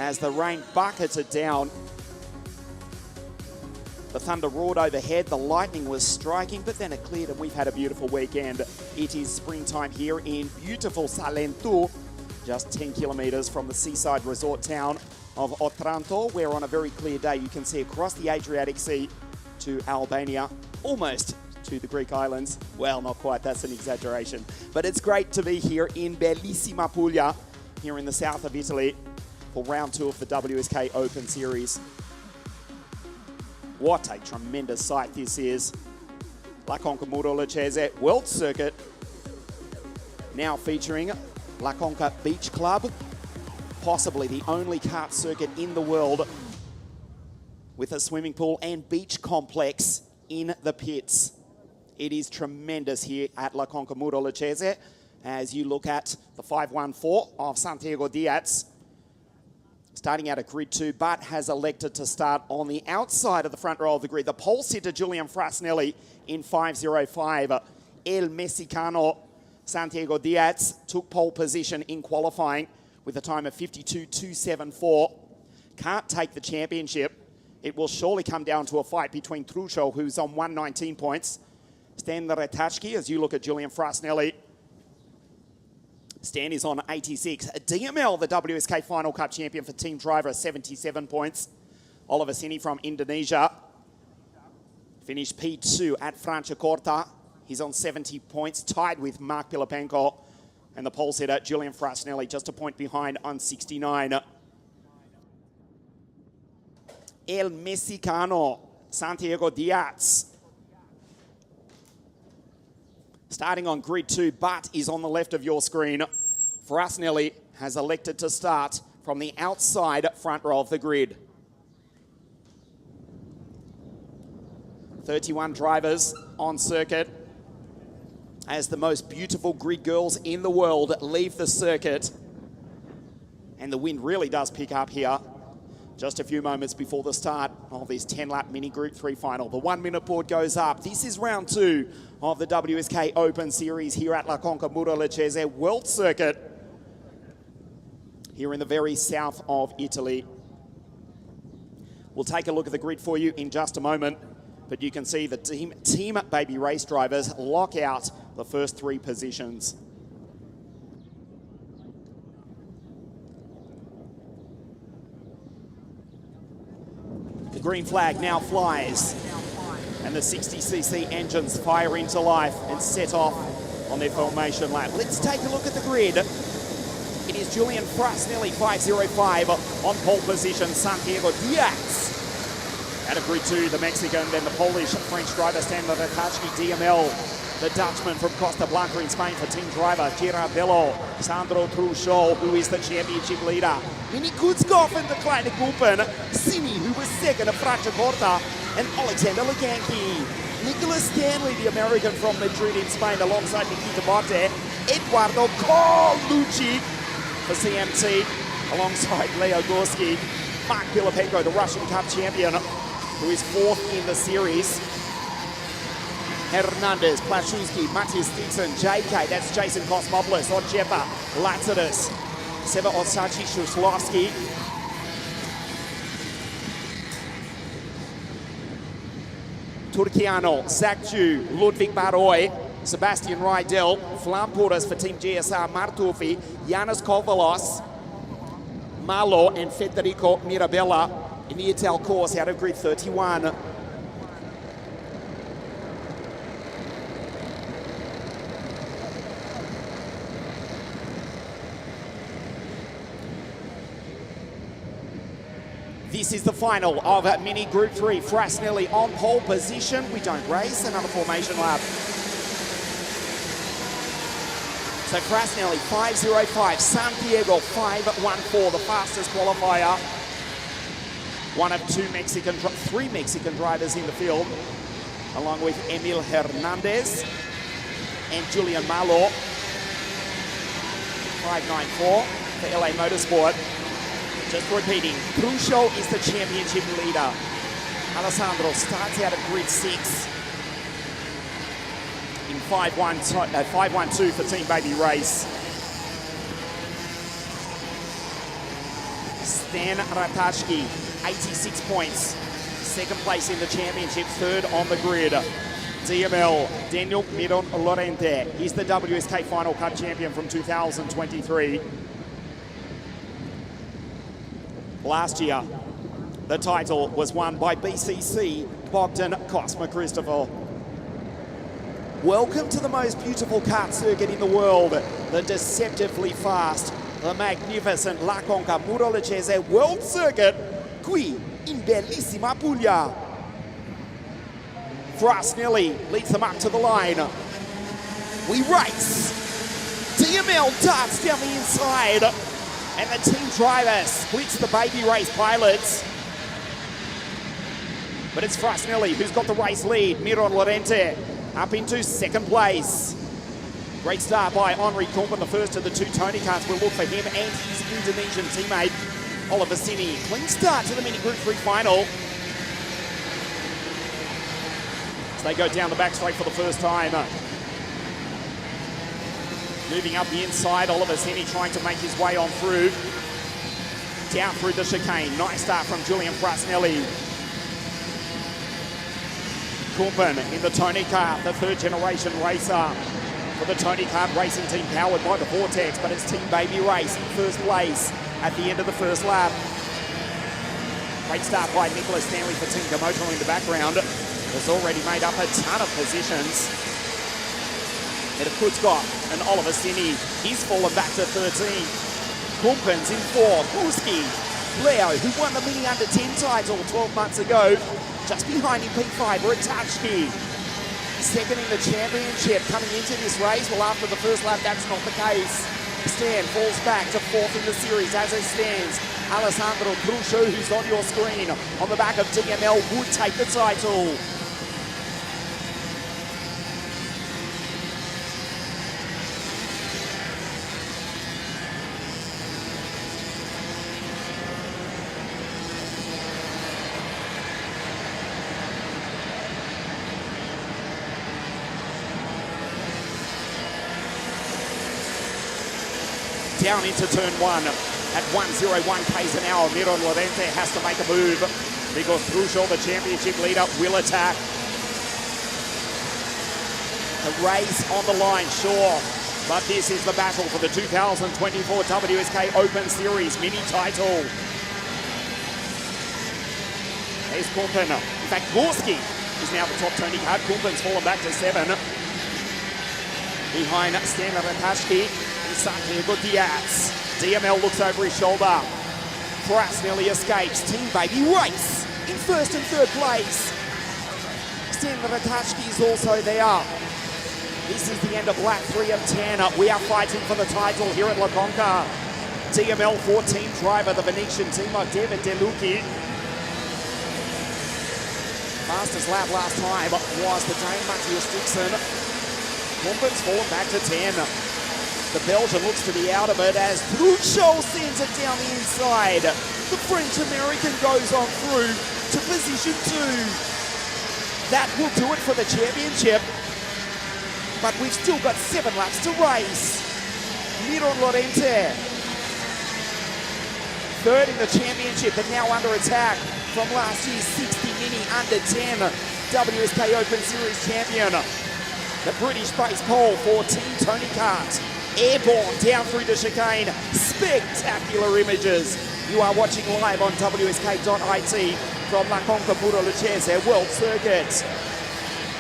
as the rain buckets it down. The thunder roared overhead, the lightning was striking, but then it cleared and we've had a beautiful weekend. It is springtime here in beautiful Salento, just 10 kilometres from the seaside resort town of Otranto, where on a very clear day you can see across the Adriatic Sea to Albania, almost to the Greek islands. Well, not quite, that's an exaggeration. But it's great to be here in bellissima Puglia, here in the south of Italy, for round 2 of the WSK Open Series. What a tremendous sight this is. La Conca Muro Lucchese World Circuit, now featuring La Conca Beach Club, possibly the only kart circuit in the world with a swimming pool and beach complex in the pits. It is tremendous here at La Conca Muro Lucchese as you look at the 514 of Santiago Diaz, starting out at grid 2, but has elected to start on the outside of the front row of the grid. The pole sitter, Julian Frasnelli, in 5:05. El Mexicano, Santiago Diaz, took pole position in qualifying with a time of 52.274. Can't take the championship. It will surely come down to a fight between Truscio, who's on 119 points, Stan Retachki, as you look at Julian Frasnelli. Stan is on 86. DML, the WSK Final Cup champion for Team Driver, 77 points. Oliver Sini from Indonesia finished P2 at Franciacorta. He's on 70 points, tied with Mark Pilapenko. And the pole sitter, Julian Frasnelli, just a point behind on 69. El Mexicano, Santiago Diaz, starting on grid 2, but is on the left of your screen. Frasnelli has elected to start from the outside front row of the grid. 31 drivers on circuit as the most beautiful grid girls in the world leave the circuit. And the wind really does pick up here just a few moments before the start of this 10-lap mini Group 3 final. The 1-minute board goes up. This is round 2 of the WSK Open Series here at La Conca Muro Lucchese World Circuit, here in the very south of Italy. We'll take a look at the grid for you in just a moment, but you can see the Team Baby race drivers lock out the first 3 positions. The green flag now flies, and the 60cc engines fire into life and set off on their formation lap. Let's take a look at the grid. It is Julian Frasnelli, 5:05 on pole position. Santiago Diaz out of grid 2, the Mexican, then the Polish-French driver Stan Retachki, DML, the Dutchman from Costa Blanca in Spain for team driver Girardello, Sandro Truscio, who is the championship leader. Mini Kutzkov in the Kleine Gruppen, Simi, who was second at Franciacorta, and Alexander Leganki. Nicholas Stanley, the American from Madrid in Spain, alongside Nikita Botte. Eduardo Colucci for CMT, alongside Leo Gorski. Mark Pilapenko, the Russian Cup champion, who is 4th in the series. Hernandez, Plashewski, Matthias Dixon, JK, that's Jason Kosmopoulos, Odjepa, Latsidis, Seva Osachi, Shuslowski. Turkiano, Zakju, Ludwig Baroy, Sebastian Rydell, Flamportas for Team GSR, Martufi, Yanis Kovalos, Malo, and Federico Mirabella in the Ital course out of grid 31. This is the final of Mini Group 3. Frasnelli on pole position. We don't race, another formation lap. So Frasnelli, 5:05. Santiago, 5:14, the fastest qualifier. One of 3 Mexican drivers in the field, along with Emil Hernandez and Julian Malo. 5:94 for LA Motorsport. Just repeating, Truscio is the championship leader. Alessandro starts out at grid 6 in 5:12 for Team Baby Race. Stan Ratashki, 86 points. Second place in the championship, third on the grid. DML, Daniel Miron Lorente. He's the WSK Final Cup champion from 2023. Last year, the title was won by BCC Bogdan Cosma Christopher. Welcome to the most beautiful kart circuit in the world, the deceptively fast, the magnificent La Conca Murolacese World Circuit, qui in bellissima Puglia. Frasnelli leads them up to the line. We race. DML darts down the inside, and the team driver splits the baby race pilots. But it's Frasnelli who's got the race lead. Miron Lorente up into second place. Great start by Henri Kumpen, the first of the two Tony karts. We'll look for him and his Indonesian teammate, Oliver Sini. Clean start to the Mini Group 3 final. As they go down the back straight for the first time. Moving up the inside, Oliver Sini trying to make his way on through. Down through the chicane. Nice start from Julian Frasnelli. Kumpen in the Tony kart, the third generation racer for the Tony kart racing team powered by the Vortex, but it's Team Baby Race in first place at the end of the first lap. Great start by Nicholas Stanley for Team Komoto in the background. Has already made up a ton of positions. Ahead of Kutzkov and Oliver Sini. He's fallen back to 13. Kumpen's in fourth. Gorski, Leo, who won the Mini Under 10 title 12 months ago. Just behind him, P5, Ratashki. Second in the championship coming into this race. Well, after the first lap, that's not the case. Stan falls back to fourth in the series as it stands. Alessandro Trucho, who's on your screen, on the back of DML, would take the title. Down into turn one at 1:01 k's an hour. Miron Lorente has to make a move because Trucho, the championship leader, will attack. The race on the line, sure, but this is the battle for the 2024 WSK Open Series mini title. There's Kumpen. In fact, Gorski is now the top Tony kart. Kumpen's fallen back to 7. Behind Stan Ratashki. Santiago Diaz. DML looks over his shoulder. Frasnelli escapes. Team Baby Race in first and third place. Stan Ratashki is also there. This is the end of lap 3 of 10. We are fighting for the title here at La Conca. DML 14 driver, the Venetian team of David DeLucchi. Fastest lap last time was the Dane Matthias Dixon. Kumpen's fallen back to 10. The Belgian looks to be out of it as Trucho sends it down the inside. The French-American goes on through to position 2. That will do it for the championship. But we've still got 7 laps to race. Miron Lorente, third in the championship, but now under attack from last year's 60 Mini Under 10 WSK Open Series champion. The British-based pole for Team Tony Kart. Airborne down through the chicane. Spectacular images. You are watching live on WSK.it from La Conca Murolacese World Circuit.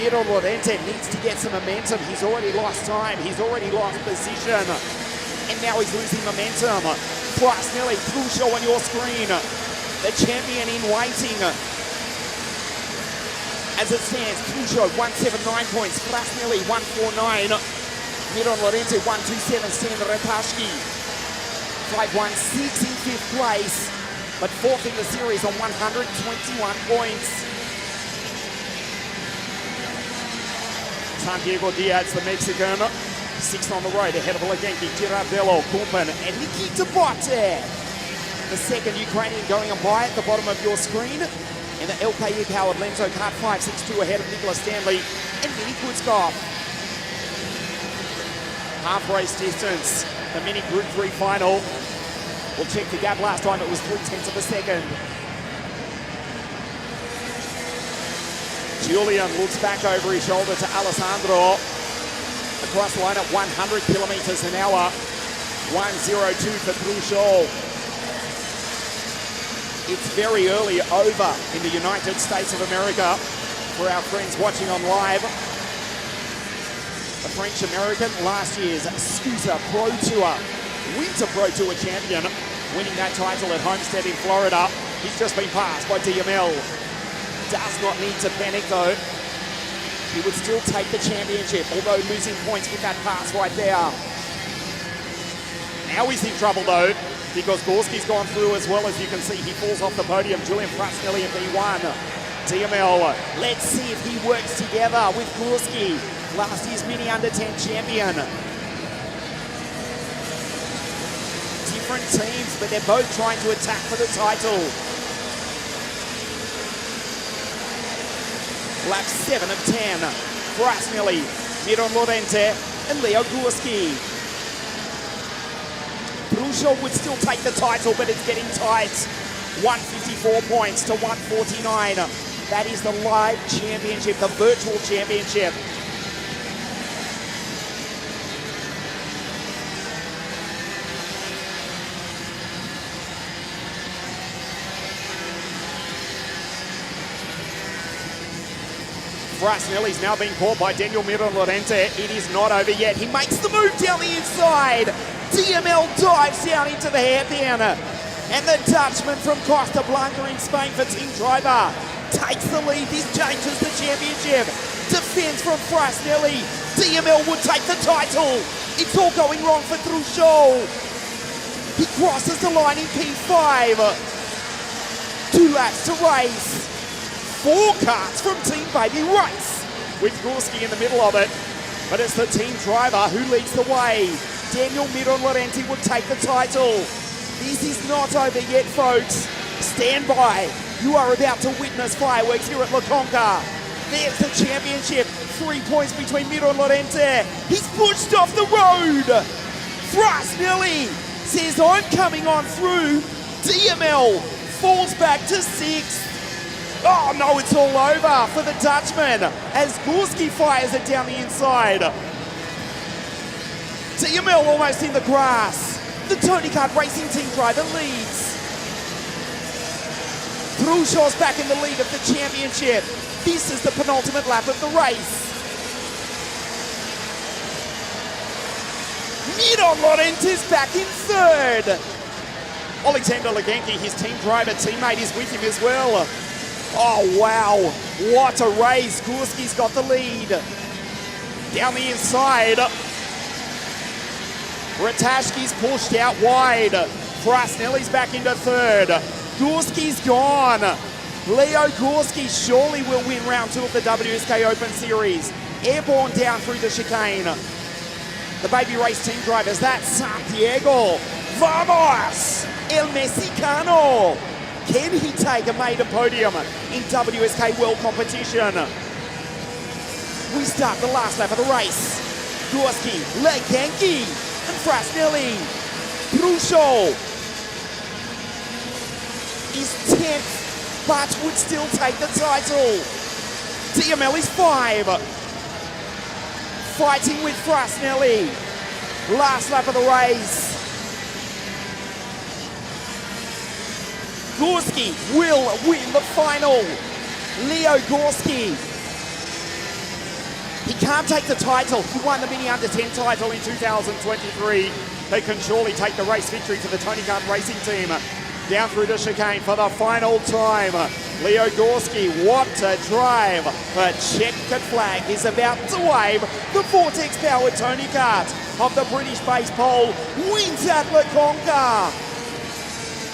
Miron Lorente needs to get some momentum. He's already lost time. He's already lost position. And now he's losing momentum. Frasnelli, Trucho on your screen. The champion in waiting. As it stands, Trucho 179 points. Frasnelli 149. Miron Lorente 127, Stan Ratashki 516 in 5th place, but 4th in the series on 121 points. Santiago Diaz, the Mexican, 6th on the road, ahead of Legenki, Girardello, Kumpen, and Nikita Botte. The second Ukrainian going on by at the bottom of your screen, and the LKE-powered Lenzo Kart 562 ahead of Nicholas Stanley and Mini Kutzkov. Half race distance, the Mini Group 3 final. We'll check the gap. Last time it was 0.3 of a second. Julian looks back over his shoulder to Alessandro. Across the line at 100 kilometers an hour. 1:02 for Truchot. It's very early over in the United States of America for our friends watching on live. The French-American, last year's Scooter Pro Tour, Winter Pro Tour champion, winning that title at Homestead in Florida. He's just been passed by DML. Does not need to panic though. He would still take the championship, although losing points with that pass right there. Now he's in trouble though, because Gorski's gone through as well. As you can see, he falls off the podium. Julian Frasnelli in P1. DML, let's see if he works together with Gorski, last year's mini under 10 champion. Different teams, but they're both trying to attack for the title. Lap 7 of 10. Frasnelli, Miron Lorente, and Leo Gorski. Truchot would still take the title, but it's getting tight. 154 points to 149. That is the live championship, the virtual championship. Frasnelli's now being caught by Daniel Miron Lorente. It is not over yet. He makes the move down the inside. DML dives down into the hairpin. And the Dutchman from Costa Blanca in Spain for Team Driver takes the lead. This changes the championship. Defends from Frasnelli. DML would take the title. It's all going wrong for Truchot. He crosses the line in P5. 2 laps to race. 4 carts from Team Baby Race, with Gorski in the middle of it. But it's the Team Driver who leads the way. Daniel Miron Lorente will take the title. This is not over yet, folks. Stand by. You are about to witness fireworks here at La Conca. There's the championship. 3 points between Miron Lorente. He's pushed off the road. Frasnelli says, I'm coming on through. DML falls back to 6th. Oh no, it's all over for the Dutchman as Gorski fires it down the inside. DML almost in the grass. The Tony Kart Racing Team driver leads. Truchot's back in the lead of the championship. This is the penultimate lap of the race. Miron Lorente's back in 3rd. Alexander Legenki, his team driver teammate, is with him as well. Oh wow, what a race. Gorski's got the lead. Down the inside. Ratajski's pushed out wide. Frasnelli's back into 3rd. Gorski's gone. Leo Gorski surely will win round 2 of the WSK Open Series. Airborne down through the chicane. The Baby Race team drivers, that's Santiago. Vamos! El Mexicano. Can he take a maiden podium in WSK World Competition? We start the last lap of the race. Gorski, Legenki, and Frasnelli. Truchot is 10th, but would still take the title. DML is 5. Fighting with Frasnelli. Last lap of the race. Gorski will win the final. Leo Gorski. He can't take the title. He won the Mini Under 10 title in 2023. They can surely take the race victory for the Tony Kart Racing Team. Down through the chicane for the final time. Leo Gorski, what a drive. A checkered flag is about to wave. The Vortex-powered Tony Kart of the British-based pole wins at La Conca.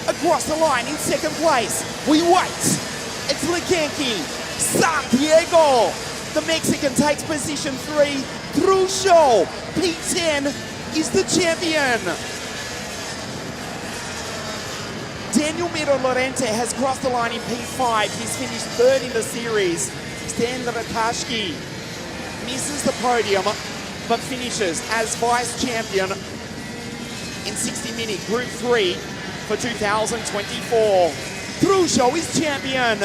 Across the line in 2nd place. We wait. It's Legenki. Santiago. The Mexican takes position 3. Truchot, P10, is the champion. Daniel Miron Lorente has crossed the line in P5. He's finished 3rd in the series. Stan Ratajski misses the podium, but finishes as vice champion in 60 Mini Group 3. for 2024. Truchot is champion.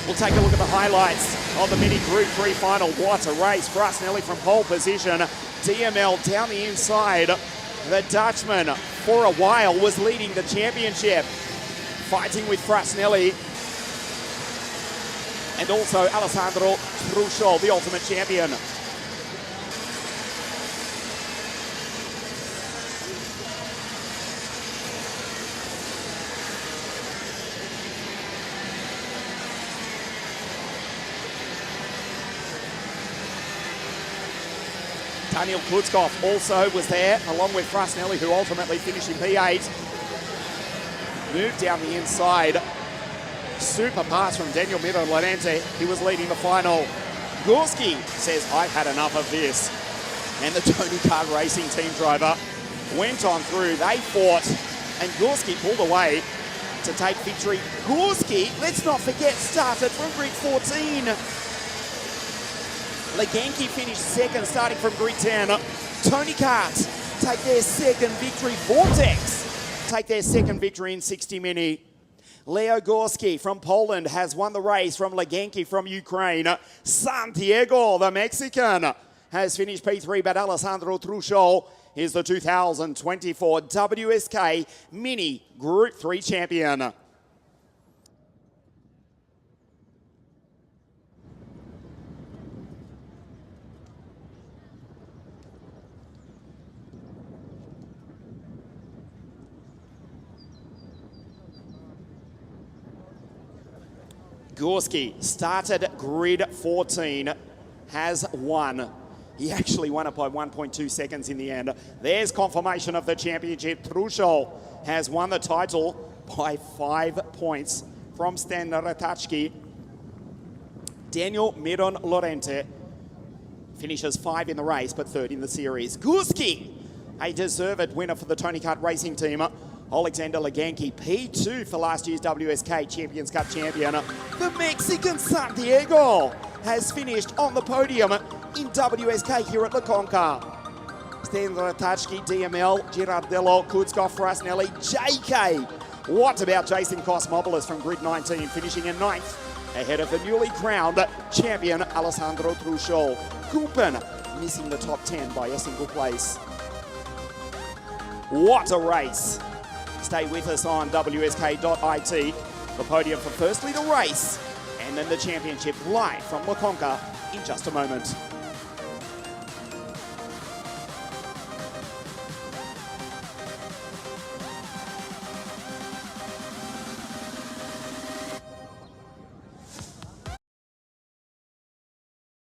We'll take a look at the highlights of the mini Group 3 final. What a race. Frasnelli from pole position. DML down the inside. The Dutchman, for a while, was leading the championship. Fighting with Frasnelli. And also Alessandro Truchot, the ultimate champion. Daniel Kutzkoff also was there, along with Frasnelli, who ultimately finished in P8. Moved down the inside. Super pass from Daniel Lorente. He was leading the final. Gorski says, I've had enough of this. And the Tony Kart Racing team driver went on through. They fought, and Gorski pulled away to take victory. Gorski, let's not forget, started from grid 14. Leganki finished second, starting from grid 10. Tony Kart take their second victory. Vortex take their second victory in 60 Mini. Leo Gorski from Poland has won the race from Leganki from Ukraine. Santiago, the Mexican, has finished P3, but Alessandro Truchot is the 2024 WSK Mini Group 3 champion. Gorski started grid 14, has won. He actually won it by 1.2 seconds in the end. There's confirmation of the championship. Truchot has won the title by 5 points from Stan Ratajski. Daniel Lorente finishes 5 in the race, but 3rd in the series. Gorski, a deserved winner for the Tony Kart Racing team. Alexander Leganki, P2 for last year's WSK Champions Cup champion. The Mexican Santiago has finished on the podium in WSK here at La Conca. Stan Ratajski, DML, Girardello, Kutzkoff, Frasnelli, JK. What about Jason Cosmopolis from grid 19, finishing in 9th, ahead of the newly crowned champion Alessandro Truchot. Kumpen missing the top 10 by a single place. What a race. Stay with us on WSK.it. The podium for firstly the race and then the championship live from La Conca in just a moment.